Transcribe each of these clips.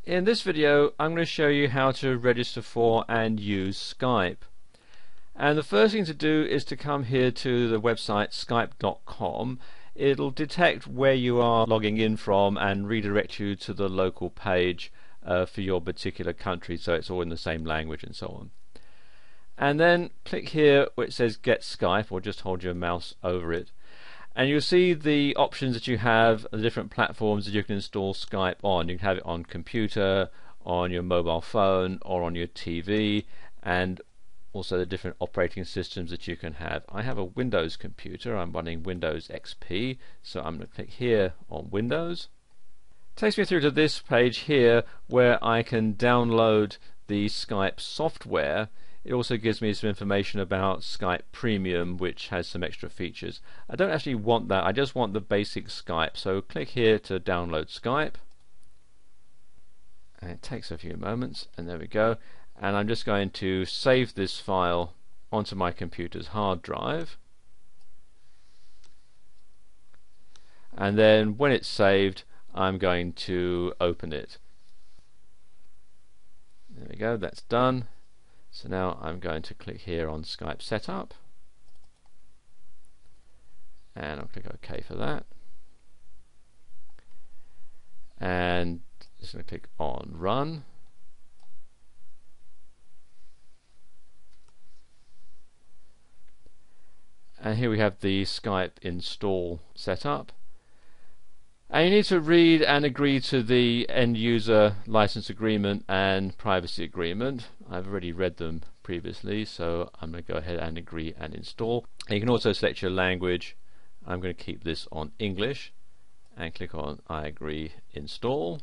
In this video I'm going to show you how to register for and use Skype. And the first thing to do is to come here to the website skype.com. It'll detect where you are logging in from and redirect you to the local page for your particular country, so it's all in the same language and so on. And then click here where it says Get Skype, or just hold your mouse over it. And you'll see the options that you have, the different platforms that you can install Skype on. You can have it on computer, on your mobile phone, or on your TV, and also the different operating systems that you can have. I have a Windows computer. I'm running Windows XP, so I'm going to click here on Windows. It takes me through to this page here where I can download the Skype software. It also gives me some information about Skype Premium, which has some extra features. I don't actually want that, I just want the basic Skype, so click here to download Skype. And it takes a few moments, and there we go. And I'm just going to save this file onto my computer's hard drive. And then when it's saved, I'm going to open it. There we go, that's done. So now I'm going to click here on Skype Setup, and I'll click OK for that, and just going to click on Run. And here we have the Skype install setup. And you need to read and agree to the end user license agreement and privacy agreement. I've already read them previously, so I'm going to go ahead and agree and install. And you can also select your language. I'm going to keep this on English and click on I agree, install.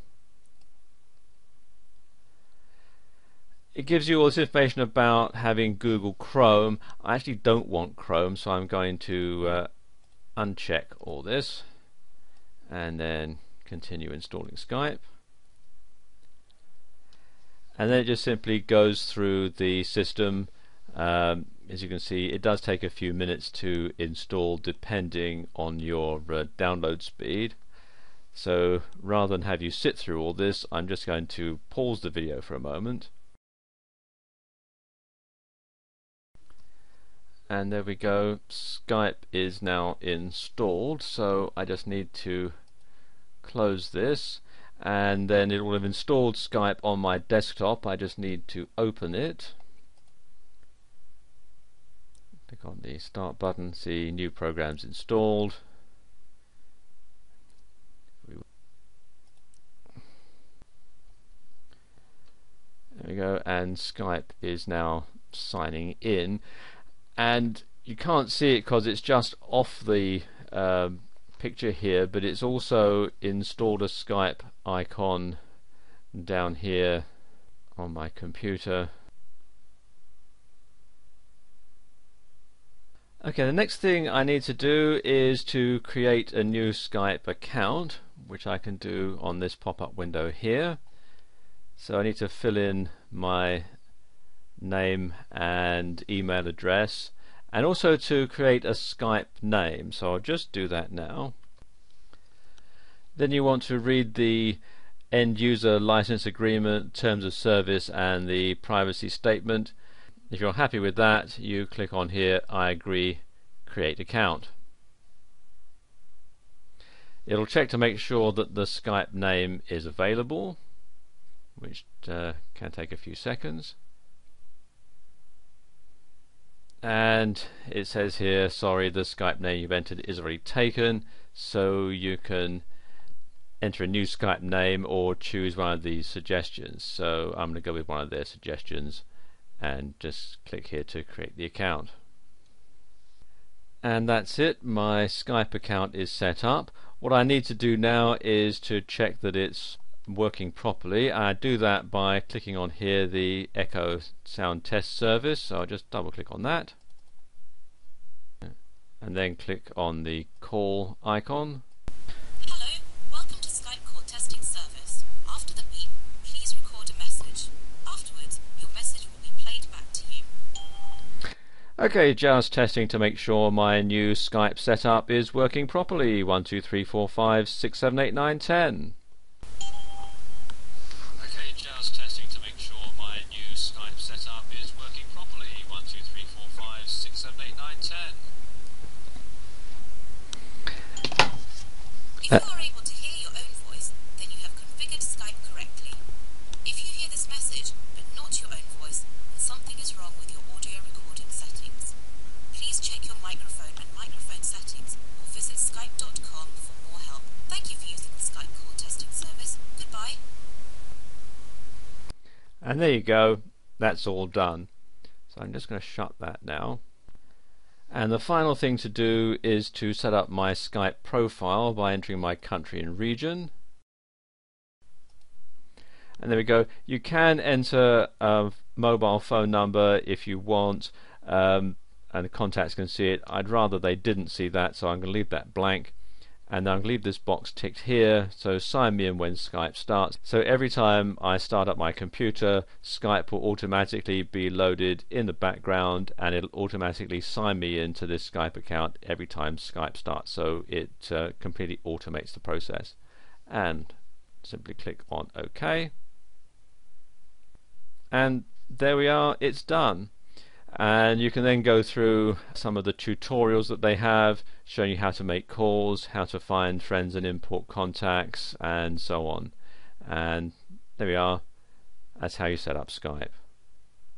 It gives you all this information about having Google Chrome. I actually don't want Chrome, so I'm going to uncheck all this and then continue installing Skype. And then it just simply goes through the system. As you can see, it does take a few minutes to install depending on your download speed. So rather than have you sit through all this, I'm just going to pause the video for a moment. And there we go, Skype is now installed, so I just need to close this, and then it will have installed Skype on my desktop. I just need to open it. Click on the start button, see new programs installed. There we go, and Skype is now signing in. And you can't see it because it's just off the picture here, but it's also installed a Skype icon down here on my computer. Okay, the next thing I need to do is to create a new Skype account, which I can do on this pop-up window here. So I need to fill in my name and email address, and also to create a Skype name, so I'll just do that now. Then you want to read the end user license agreement, terms of service, and the privacy statement. If you're happy with that, you click on here I agree, create account. It'll check to make sure that the Skype name is available, which can take a few seconds. And it says here, sorry, the Skype name you've entered is already taken, so you can enter a new Skype name or choose one of these suggestions. So I'm going to go with one of their suggestions and just click here to create the account. And that's it, my Skype account is set up. What I need to do now is to check that it's working properly. I do that by clicking on here the Echo Sound Test Service, so I'll just double click on that and then click on the call icon. Hello, welcome to Skype Call Testing Service. After the beep, please record a message. Afterwards, your message will be played back to you. Okay, just testing to make sure my new Skype setup is working properly. 1 2 3 4 5 6 7 8 9 10. Okay, If you are able to hear your own voice, then you have configured Skype correctly. If you hear this message, but not your own voice, then something is wrong with your audio recording settings. Please check your microphone and microphone settings, or visit skype.com for more help. Thank you for using the Skype call testing service. Goodbye. And there you go, that's all done. So I'm just going to shut that now. And the final thing to do is to set up my Skype profile by entering my country and region. And there we go. You can enter a mobile phone number if you want, and the contacts can see it. I'd rather they didn't see that, so I'm going to leave that blank. And I'm going to leave this box ticked here, so sign me in when Skype starts. So every time I start up my computer, Skype will automatically be loaded in the background, and it'll automatically sign me into this Skype account every time Skype starts. So it completely automates the process. And simply click on OK. And there we are, it's done. And you can then go through some of the tutorials that they have, showing you how to make calls, how to find friends and import contacts, and so on. And there we are, that's how you set up Skype.